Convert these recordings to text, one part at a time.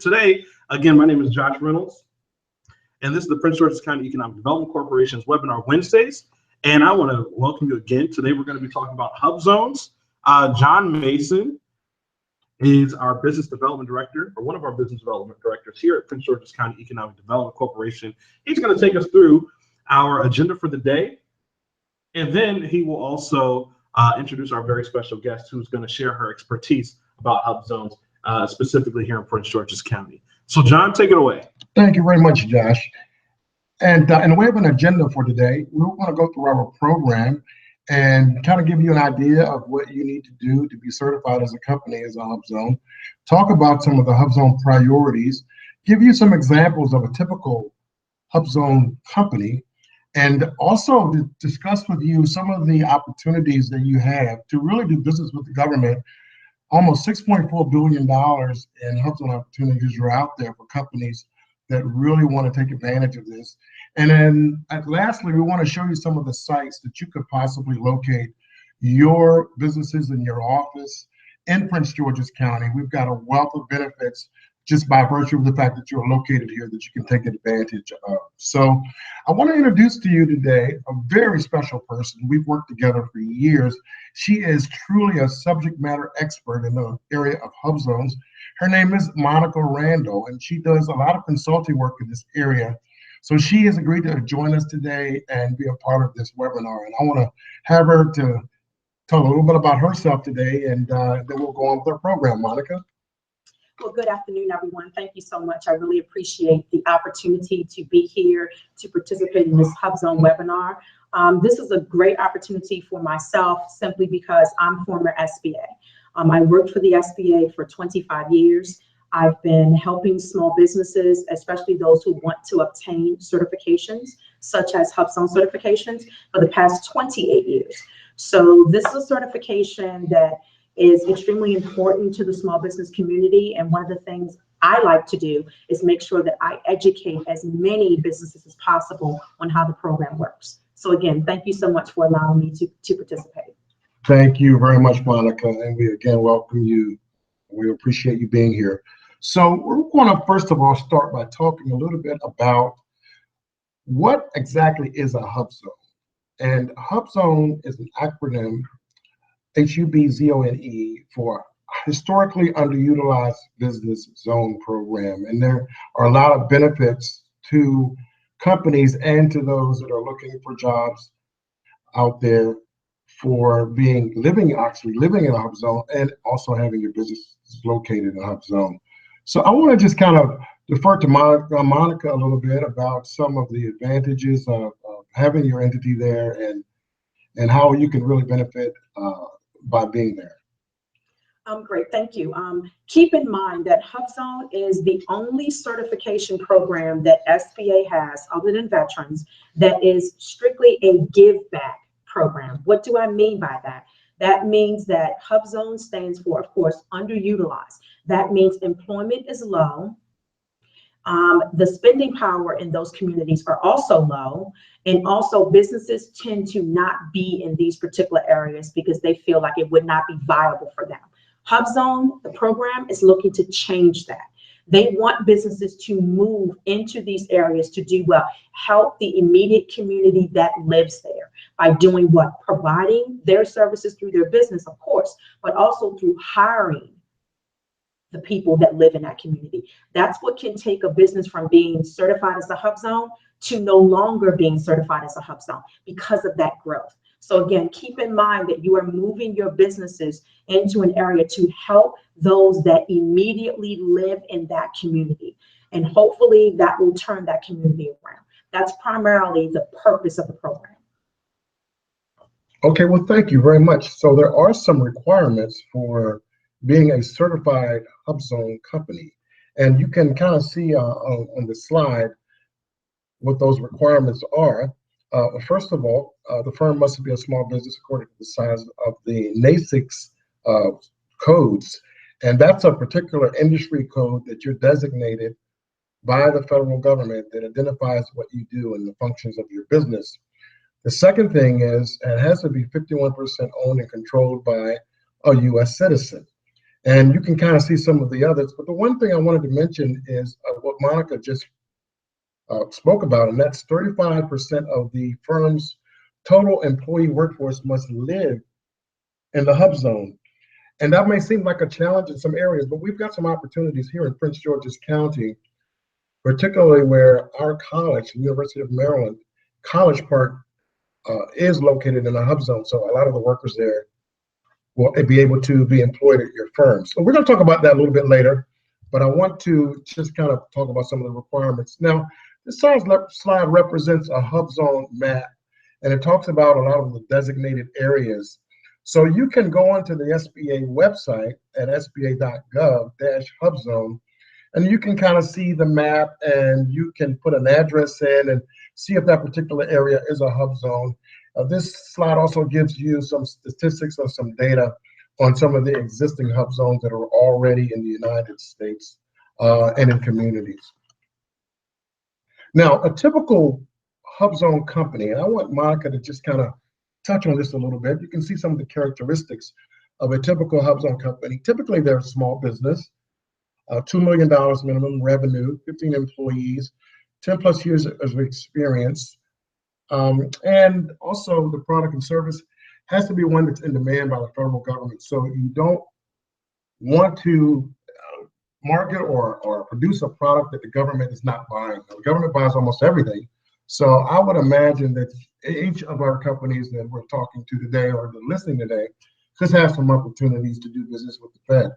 Today, again, my name is Josh Reynolds, and this is the Prince George's County Economic Development Corporation's webinar Wednesdays. And I want to welcome you again. Today, we're going to be talking about HubZones. John Mason is our business development director, or one of our business development directors here at Prince George's County Economic Development Corporation. He's going to take us through our agenda for the day, and then he will also introduce our very special guest who's going to share her expertise about HubZones, specifically here in Prince George's County. So John, take it away. Thank you very much, Josh. And we have an agenda for today. We want to go through our program and kind of give you an idea of what you need to do to be certified as a company as a HubZone, talk about some of the HubZone priorities, give you some examples of a typical HubZone company, and also to discuss with you some of the opportunities that you have to really do business with the government. Almost $6.4 billion in HubZone opportunities are out there for companies that really want to take advantage of this. And then lastly, we want to show you some of the sites that you could possibly locate your businesses in your office in Prince George's County. We've got a wealth of benefits just by virtue of the fact that you're located here that you can take advantage of. So I want to introduce to you today a very special person. We've worked together for years. She is truly a subject matter expert in the area of HubZones. Her name is Monica Randall, and she does a lot of consulting work in this area. So she has agreed to join us today and be a part of this webinar. And I want to have her to tell a little bit about herself today, and then we'll go on with our program. Monica? Well, good afternoon, everyone. Thank you so much. I really appreciate the opportunity to be here to participate in this HubZone webinar. This is a great opportunity for myself simply because I'm former SBA. I worked for the SBA for 25 years. I've been helping small businesses, especially those who want to obtain certifications, such as HubZone certifications, for the past 28 years. So this is a certification that is extremely important to the small business community. And one of the things I like to do is make sure that I educate as many businesses as possible on how the program works. So again, thank you so much for allowing me to participate. Thank you very much, Monica. And we again welcome you. We appreciate you being here. So we're going to first of all start by talking a little bit about what exactly is a HubZone. And HubZone is an acronym, HubZone, for Historically Underutilized Business Zone Program. And there are a lot of benefits to companies and to those that are looking for jobs out there for living in a HubZone and also having your business located in a HubZone. So I want to just kind of defer to Monica a little bit about some of the advantages of having your entity there and how you can really benefit by being there. Great, thank you. Keep in mind that HubZone is the only certification program that SBA has, other than veterans, that is strictly a give back program. What do I mean by that? That means that HubZone stands for, of course, underutilized. That means employment is low. The spending power in those communities are also low, and also businesses tend to not be in these particular areas because they feel like it would not be viable for them. HubZone, the program, is looking to change that. They want businesses to move into these areas to do well, help the immediate community that lives there by doing what? Providing their services through their business, of course, but also through hiring the people that live in that community. That's what can take a business from being certified as a HubZone to no longer being certified as a HubZone because of that growth. So again, keep in mind that you are moving your businesses into an area to help those that immediately live in that community. And hopefully that will turn that community around. That's primarily the purpose of the program. Okay, well, thank you very much. So there are some requirements for being a certified HubZone company. And you can kind of see on the slide what those requirements are. First of all, the firm must be a small business according to the size of the NAICS codes. And that's a particular industry code that you're designated by the federal government that identifies what you do and the functions of your business. The second thing is it has to be 51% owned and controlled by a U.S. citizen. And you can kind of see some of the others. But the one thing I wanted to mention is what Monica just spoke about, and that's 35% of the firm's total employee workforce must live in the HubZone. And that may seem like a challenge in some areas, but we've got some opportunities here in Prince George's County, particularly where our college, the University of Maryland, College Park, is located in a HubZone. So a lot of the workers there will be able to be employed at your firm. So we're going to talk about that a little bit later, but I want to just kind of talk about some of the requirements. Now, this slide represents a HubZone map, and it talks about a lot of the designated areas. So you can go onto the SBA website at sba.gov/HubZone, and you can kind of see the map, and you can put an address in and see if that particular area is a HubZone. This slide also gives you some statistics or some data on some of the existing HubZones that are already in the United States and in communities. Now, a typical HubZone company, and I want Monica to just kind of touch on this a little bit. You can see some of the characteristics of a typical HubZone company. Typically, they're a small business, $2 million minimum revenue, 15 employees, 10 plus years of experience. And also the product and service has to be one that's in demand by the federal government. So you don't want to market or produce a product that the government is not buying. The government buys almost everything. So I would imagine that each of our companies that we're talking to today or listening today could have some opportunities to do business with the Fed.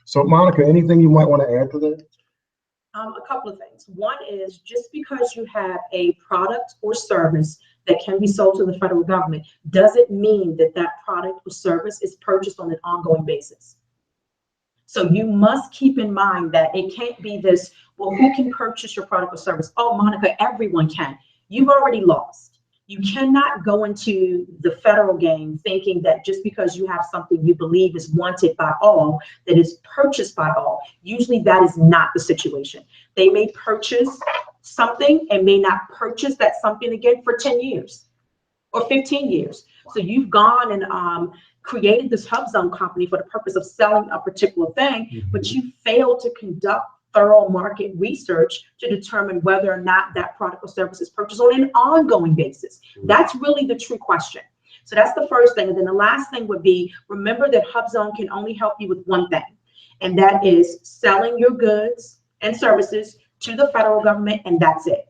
So Monica, anything you might want to add to that? A couple of things. One is, just because you have a product or service that can be sold to the federal government doesn't mean that that product or service is purchased on an ongoing basis. So you must keep in mind that it can't be this, well, who can purchase your product or service? Oh, Monica, everyone can. You've already lost. You cannot go into the federal game thinking that just because you have something you believe is wanted by all, that is purchased by all. Usually that is not the situation. They may purchase something and may not purchase that something again for 10 years or 15 years. So you've gone and created this HubZone company for the purpose of selling a particular thing, but you failed to conduct thorough market research to determine whether or not that product or service is purchased on an ongoing basis. That's really the true question. So that's the first thing. And then the last thing would be, remember that HubZone can only help you with one thing, and that is selling your goods and services to the federal government, and that's it.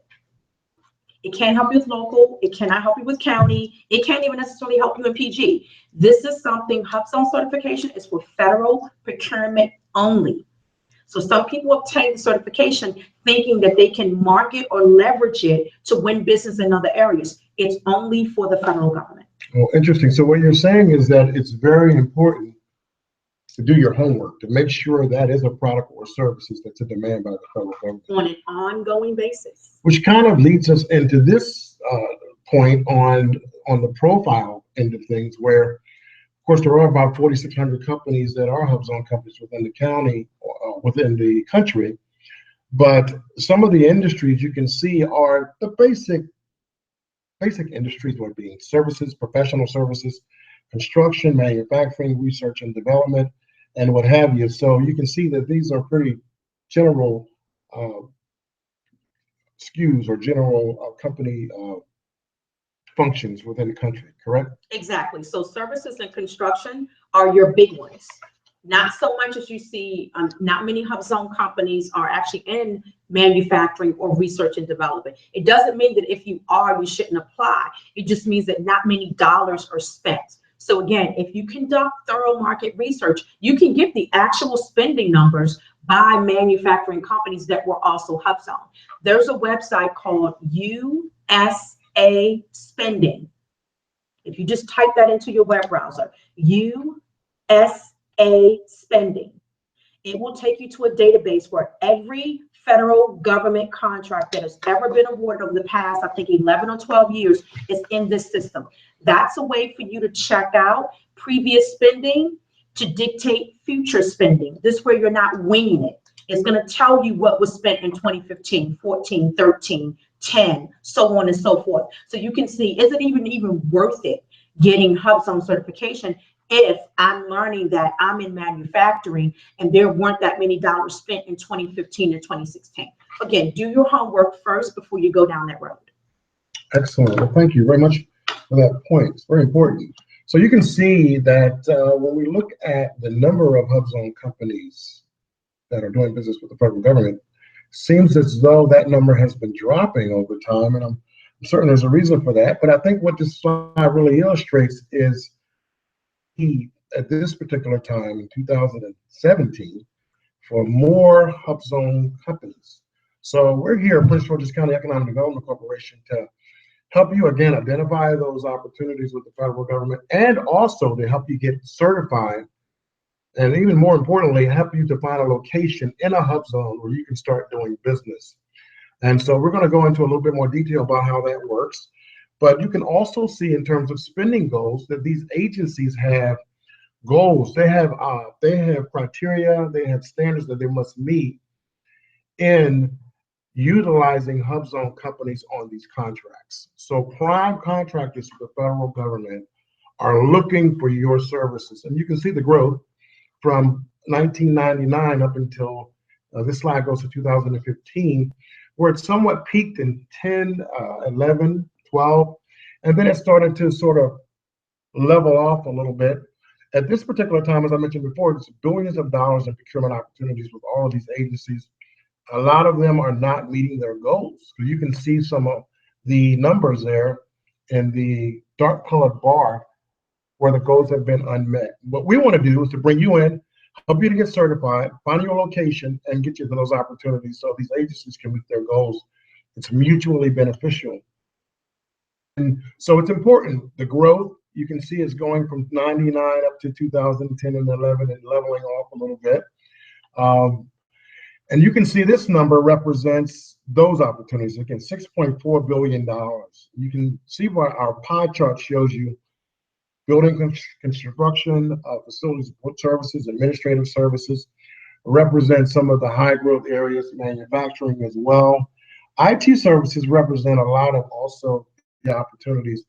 It can't help you with local. It cannot help you with county. It can't even necessarily help you in PG. This is something, HubZone certification is for federal procurement only. So some people obtain the certification thinking that they can market or leverage it to win business in other areas. It's only for the federal government. Well, interesting. So what you're saying is that it's very important to do your homework, to make sure that is a product or services that's in demand by the federal government. On an ongoing basis. Which kind of leads us into this point on the profile end of things, where, of course, there are about 4,600 companies that are HubZone companies within the county, within the country. But some of the industries you can see are the basic industries, what being services, professional services, construction, manufacturing, research and development, and what have you. So you can see that these are pretty general SKUs or general company functions within the country, correct? Exactly. So services and construction are your big ones. Not so much as you see, not many HubZone companies are actually in manufacturing or research and development. It doesn't mean that if you are, you shouldn't apply. It just means that not many dollars are spent. So again, if you conduct thorough market research, you can get the actual spending numbers by manufacturing companies that were also HubZone. There's a website called USA Spending. If you just type that into your web browser, USA Spending, it will take you to a database where every federal government contract that has ever been awarded over the past, I think 11 or 12 years, is in this system. That's a way for you to check out previous spending to dictate future spending. This way you're not winging it. It's going to tell you what was spent in 2015, 14, 13, 10, so on and so forth. So you can see, is it even worth it getting HubZone certification if I'm learning that I'm in manufacturing and there weren't that many dollars spent in 2015 or 2016. Again, do your homework first before you go down that road. Excellent. Well, thank you very much for that point. It's very important. So you can see that when we look at the number of HubZone companies that are doing business with the federal government, seems as though that number has been dropping over time, and I'm certain there's a reason for that. But I think what this slide really illustrates is at this particular time in 2017 for more HubZone companies. So we're here at Prince George's County Economic Development Corporation to help you again identify those opportunities with the federal government, and also to help you get certified, and even more importantly, help you to find a location in a HubZone where you can start doing business. And so we're going to go into a little bit more detail about how that works. But you can also see in terms of spending goals that these agencies have goals. They have criteria, they have standards that they must meet in utilizing HubZone companies on these contracts. So prime contractors for the federal government are looking for your services. And you can see the growth from 1999 up until this slide goes to 2015, where it somewhat peaked in 10, 11, 12, and then it started to sort of level off a little bit. At this particular time, as I mentioned before, it's billions of dollars in procurement opportunities with all of these agencies. A lot of them are not meeting their goals. So you can see some of the numbers there in the dark colored bar where the goals have been unmet. What we want to do is to bring you in, help you to get certified, find your location, and get you to those opportunities so these agencies can meet their goals. It's mutually beneficial. And so it's important. The growth you can see is going from 99 up to 2010 and 11 and leveling off a little bit. And you can see this number represents those opportunities. Again, $6.4 billion. You can see why our pie chart shows you building construction, facility support services, administrative services, represent some of the high growth areas, manufacturing as well. IT services represent a lot of also the opportunities.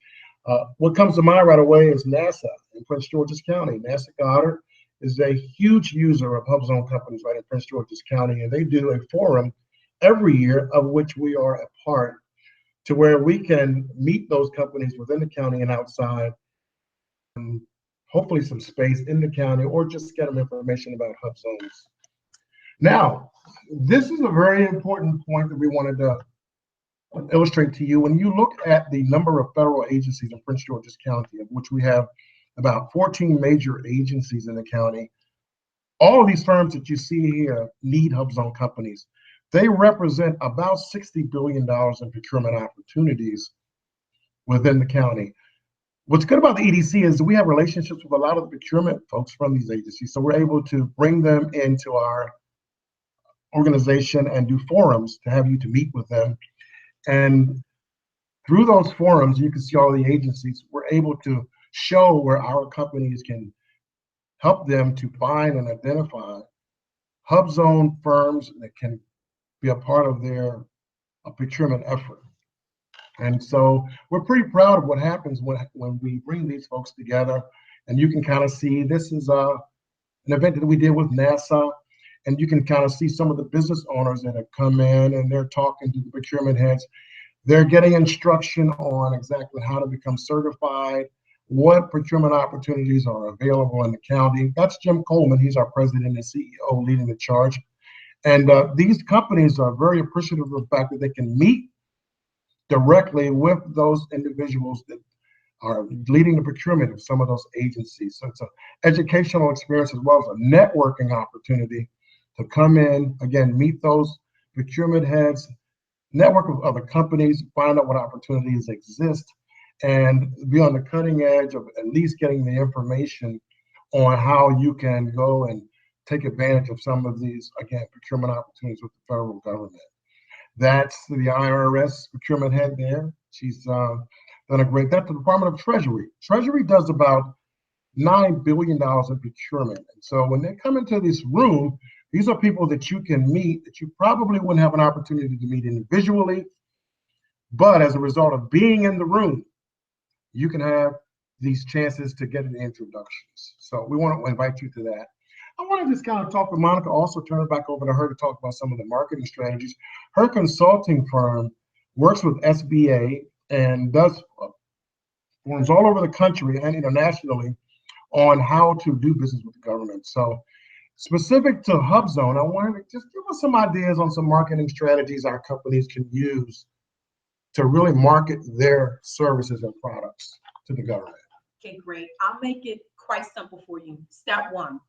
What comes to mind right away is NASA in Prince George's County. NASA Goddard is a huge user of HubZone companies right in Prince George's County, and they do a forum every year of which we are a part, to where we can meet those companies within the county and outside, and hopefully some space in the county, or just get them information about HubZones. Now, this is a very important point that we wanted to illustrate to you. When you look at the number of federal agencies in Prince George's County, of which we have about 14 major agencies in the county, all of these firms that you see here need HubZone companies. They represent about $60 billion in procurement opportunities within the county. What's good about the EDC is that we have relationships with a lot of the procurement folks from these agencies, so we're able to bring them into our organization and do forums to have you to meet with them. And through those forums, you can see all the agencies. We're able to show where our companies can help them to find and identify HubZone firms that can be a part of their procurement effort. And so we're pretty proud of what happens when we bring these folks together. And you can kind of see this is an event that we did with NASA. And you can kind of see some of the business owners that have come in, and they're talking to the procurement heads. They're getting instruction on exactly how to become certified, what procurement opportunities are available in the county. That's Jim Coleman. He's our president and CEO leading the charge. And these companies are very appreciative of the fact that they can meet directly with those individuals that are leading the procurement of some of those agencies. So it's an educational experience as well as a networking opportunity to come in, again, meet those procurement heads, network with other companies, find out what opportunities exist, and be on the cutting edge of at least getting the information on how you can go and take advantage of some of these, again, procurement opportunities with the federal government. That's the IRS procurement head there. She's done a great, that's the Department of Treasury. Treasury does about $9 billion in procurement. And so when they come into this room, these are people that you can meet that you probably wouldn't have an opportunity to meet individually, but as a result of being in the room, you can have these chances to get introductions. So we want to invite you to that. I want to just kind of talk with Monica, also turn it back over to her to talk about some of the marketing strategies. Her consulting firm works with SBA and does forums all over the country and internationally on how to do business with the government. So specific to HubZone, I wanted to just give us some ideas on some marketing strategies our companies can use to really market their services and products to the government. Okay, great. I'll make it quite simple for you. Step one.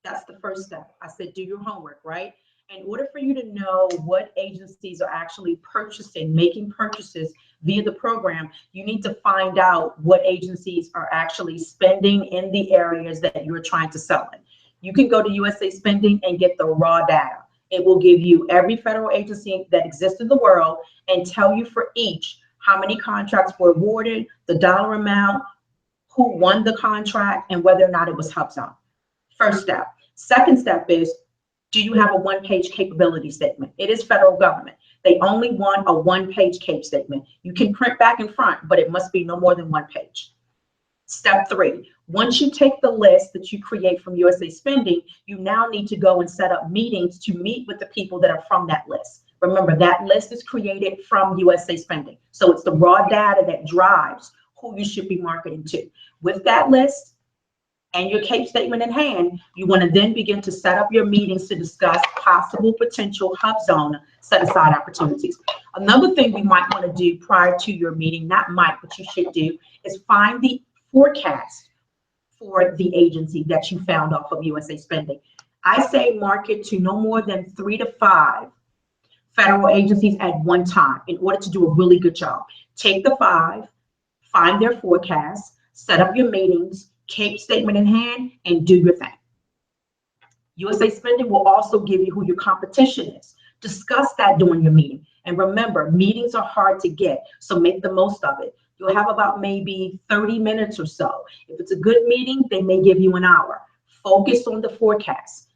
That's the first step. I said, do your homework, right? In order for you to know what agencies are actually purchasing, making purchases via the program, you need to find out what agencies are actually spending in the areas that you're trying to sell in. You can go to USA Spending and get the raw data. It will give you every federal agency that exists in the world and tell you for each how many contracts were awarded, the dollar amount, who won the contract, and whether or not it was HubZone. First step. Second step is, do you have a one-page capability statement? It is federal government. They only want a one-page CAPE statement. You can print back and front, but it must be no more than one page. Step three, once you take the list that you create from USA Spending, you now need to go and set up meetings to meet with the people that are from that list. Remember, that list is created from USA Spending. So it's the raw data that drives who you should be marketing to. With that list and your CAPE statement in hand, you want to then begin to set up your meetings to discuss possible potential HubZone set-aside opportunities. Another thing we might want to do prior to your meeting, not might, but you should do, is find the forecast for the agency that you found off of USA Spending. I say market to no more than 3 to 5 federal agencies at one time in order to do a really good job. Take the 5, find their forecast, set up your meetings, CAPE statement in hand, and do your thing. USA Spending will also give you who your competition is. Discuss that during your meeting. And remember, meetings are hard to get, so make the most of it. You'll have about maybe 30 minutes or so. If it's a good meeting, they may give you an hour. Focus on the forecast.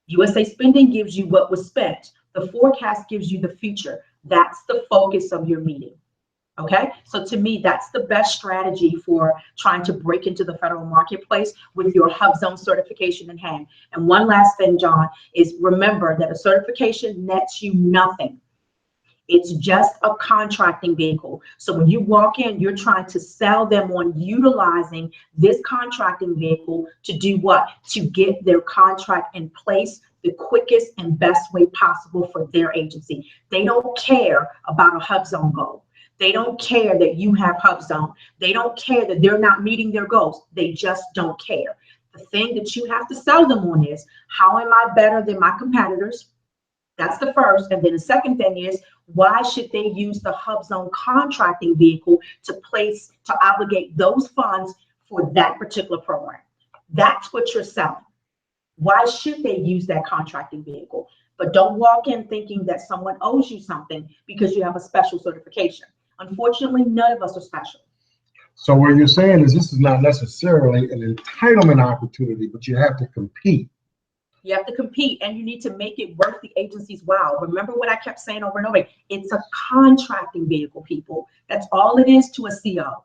USA Spending gives you what was spent. The forecast gives you the future. That's the focus of your meeting. Okay, so to me, that's the best strategy for trying to break into the federal marketplace with your HubZone certification in hand. And one last thing, John, is remember that a certification nets you nothing. It's just a contracting vehicle. So when you walk in, you're trying to sell them on utilizing this contracting vehicle to do what? To get their contract in place the quickest and best way possible for their agency. They don't care about a HubZone goal. They don't care that you have HubZone. They don't care that they're not meeting their goals. They just don't care. The thing that you have to sell them on is, how am I better than my competitors? That's the first. And then the second thing is, why should they use the HubZone contracting vehicle to obligate those funds for that particular program? That's what you're selling. Why should they use that contracting vehicle? But don't walk in thinking that someone owes you something because you have a special certification. Unfortunately, none of us are special. So what you're saying is this is not necessarily an entitlement opportunity, but you have to compete. You have to compete, and you need to make it worth the agency's while. Remember what I kept saying over and over. It's a contracting vehicle, people. That's all it is to a CO.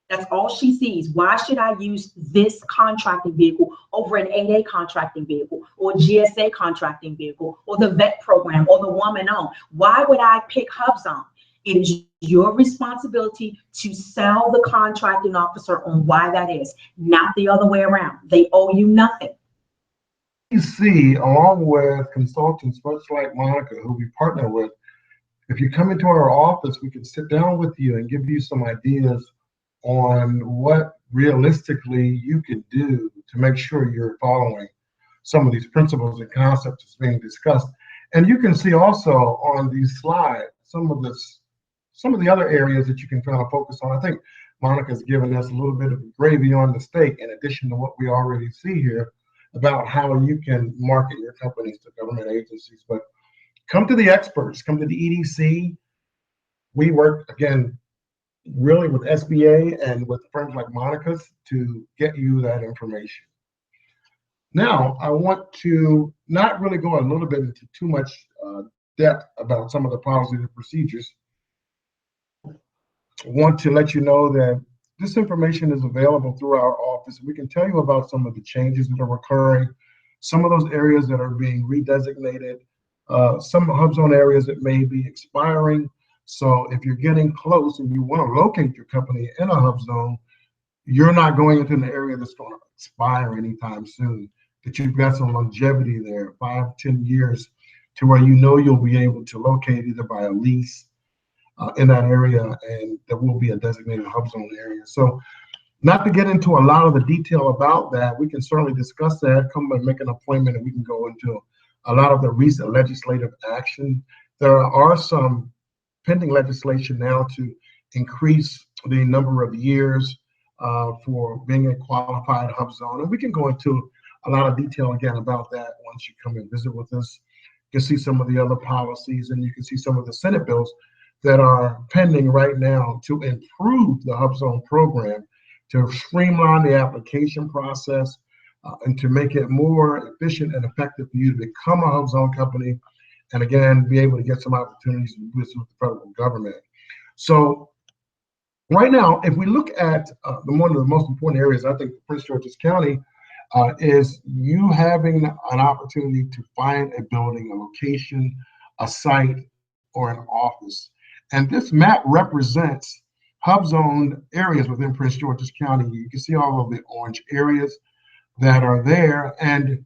That's all she sees. Why should I use this contracting vehicle over an 8A contracting vehicle or GSA contracting vehicle or the VET program or the woman-owned? Why would I pick HubZone? It is your responsibility to sell the contracting officer on why that is, not the other way around. They owe you nothing. You see, along with consultants much like Monica, who we partner with, if you come into our office, we can sit down with you and give you some ideas on what realistically you can do to make sure you're following some of these principles and concepts that's being discussed. And you can see also on these slides some of the other areas that you can kind of focus on. I think Monica's given us a little bit of gravy on the steak in addition to what we already see here about how you can market your companies to government agencies. But come to the experts, come to the EDC. We work, again, really with SBA and with firms like Monica's to get you that information. Now, I want to not really go a little bit into too much depth about some of the policies and procedures. I want to let you know that this information is available through our office. We can tell you about some of the changes that are occurring, some of those areas that are being redesignated, some HubZone areas that may be expiring. So if you're getting close and you want to locate your company in a HubZone, you're not going into an area that's going to expire anytime soon, that you've got some longevity there, 5, 10 years, to where you know you'll be able to locate either by a lease in that area, and there will be a designated HubZone area. So not to get into a lot of the detail about that, we can certainly discuss that, come and make an appointment, and we can go into a lot of the recent legislative action. There are some pending legislation now to increase the number of years for being a qualified HubZone. And we can go into a lot of detail again about that once you come and visit with us. You can see some of the other policies, and you can see some of the Senate bills that are pending right now to improve the HubZone program, to streamline the application process, and to make it more efficient and effective for you to become a HubZone company, and again, be able to get some opportunities with the federal government. So right now, if we look at one of the most important areas, I think, for Prince George's County, is you having an opportunity to find a building, a location, a site, or an office. And this map represents HubZone areas within Prince George's County. You can see all of the orange areas that are there. And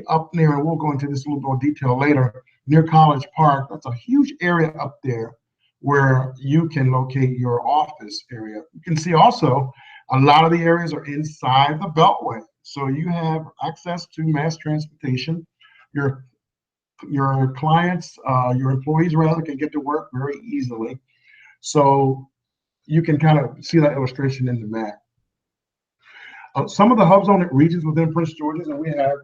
up near, and we'll go into this a little more detail later, near College Park, that's a huge area up there where you can locate your office area. You can see also a lot of the areas are inside the Beltway. So you have access to mass transportation. Your clients, your employees rather, can get to work very easily. So you can kind of see that illustration in the map. Some of the HubZone regions within Prince George's, and we have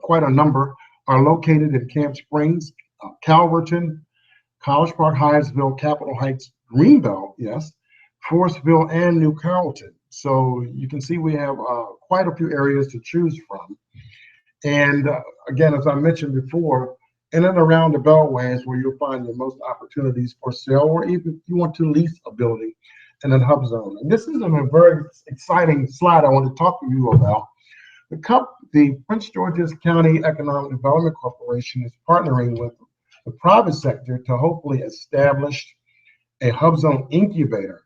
quite a number, are located in Camp Springs, Calverton, College Park, Hyattsville, Capitol Heights, Greenbelt, yes, Forestville, and New Carrollton. So you can see we have quite a few areas to choose from. And again, as I mentioned before, in and around the Beltway is where you'll find the most opportunities for sale, or even if you want to lease a building in a HubZone. And this is a very exciting slide I want to talk to you about. The Prince George's County Economic Development Corporation is partnering with the private sector to hopefully establish a HubZone incubator.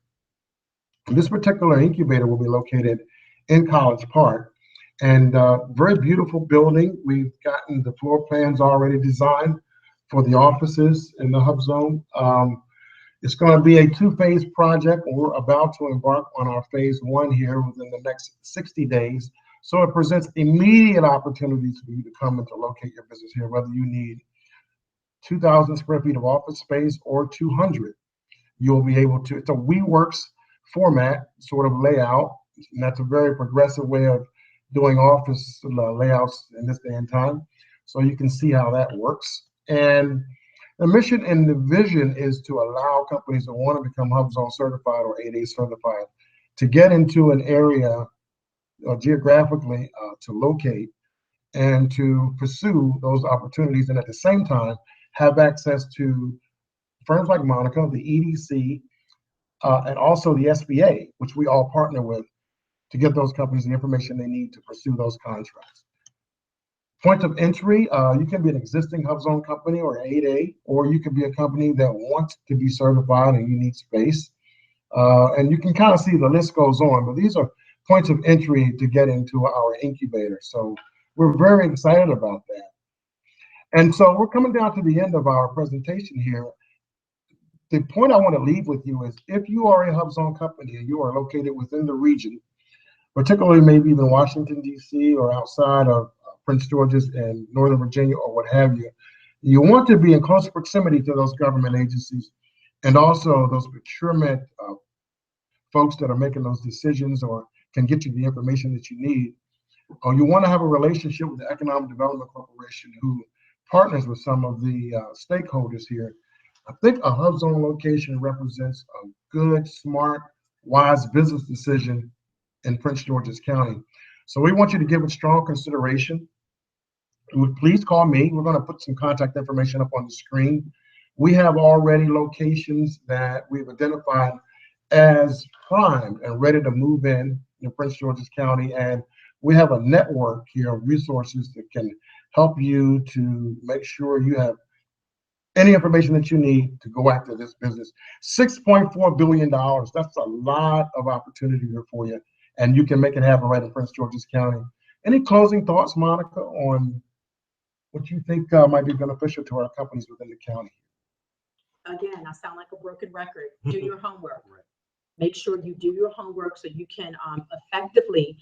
And this particular incubator will be located in College Park. And very beautiful building. We've gotten the floor plans already designed for the offices in the HubZone. It's going to be a 2-phase project. We're about to embark on our phase 1 here within the next 60 days. So it presents immediate opportunities for you to come and to locate your business here, whether you need 2,000 square feet of office space or 200. You'll be able to, it's a WeWorks format sort of layout, and that's a very progressive way of doing office layouts in this day and time. So you can see how that works. And the mission and the vision is to allow companies that want to become HubZone certified or 8A certified to get into an area geographically to locate and to pursue those opportunities, and at the same time have access to firms like Monica, the EDC, and also the SBA, which we all partner with, to get those companies the information they need to pursue those contracts. Point of entry, you can be an existing HubZone company or 8A, or you can be a company that wants to be certified and you need space. And you can kind of see the list goes on, but these are points of entry to get into our incubator. So we're very excited about that. And so we're coming down to the end of our presentation here. The point I want to leave with you is, if you are a HubZone company and you are located within the region, particularly maybe even Washington, D.C., or outside of Prince George's and Northern Virginia or what have you, you want to be in close proximity to those government agencies and also those procurement folks that are making those decisions or can get you the information that you need. Or you want to have a relationship with the Economic Development Corporation, who partners with some of the stakeholders here. I think a HubZone location represents a good, smart, wise business decision in Prince George's County. So we want you to give it strong consideration. Please call me. We're going to put some contact information up on the screen. We have already locations that we've identified as primed and ready to move in Prince George's County. And we have a network here of resources that can help you to make sure you have any information that you need to go after this business. $6.4 billion, that's a lot of opportunity here for you. And you can make it happen right in Prince George's County. Any closing thoughts, Monica, on what you think might be beneficial to our companies within the county? Again, I sound like a broken record. Do your homework. Make sure you do your homework so you can effectively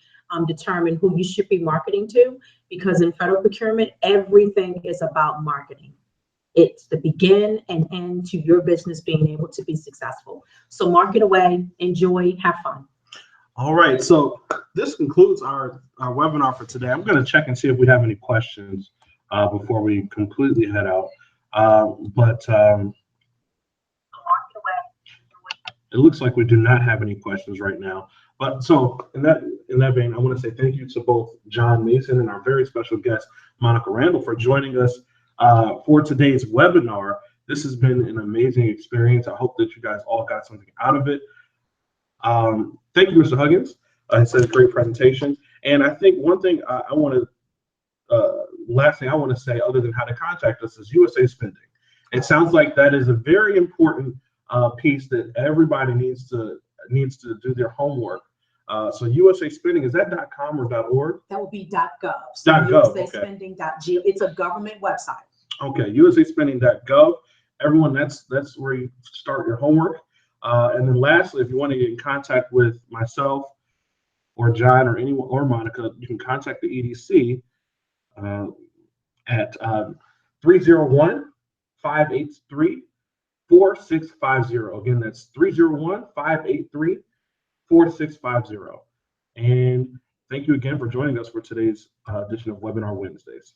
determine who you should be marketing to, because in federal procurement, everything is about marketing. It's the begin and end to your business being able to be successful. So market away, enjoy, have fun. All right, so this concludes our webinar for today. I'm going to check and see if we have any questions before we completely head out. It looks like we do not have any questions right now. But so in that vein, I want to say thank you to both John Mason and our very special guest, Monica Randall, for joining us for today's webinar. This has been an amazing experience. I hope that you guys all got something out of it. Thank you, Mr. Huggins. It's a great presentation. And I think one thing last thing I want to say, other than how to contact us, is USA Spending. It sounds like that is a very important piece that everybody needs to do their homework. So USA Spending, is that .com or .org? That would be .gov. So .gov. USAspending.gov. It's a government website. Okay, USAspending.gov. Everyone, that's where you start your homework. And then lastly, if you want to get in contact with myself or John or anyone or Monica, you can contact the EDC at 301-583-4650. Again, that's 301-583-4650. And thank you again for joining us for today's edition of Webinar Wednesdays.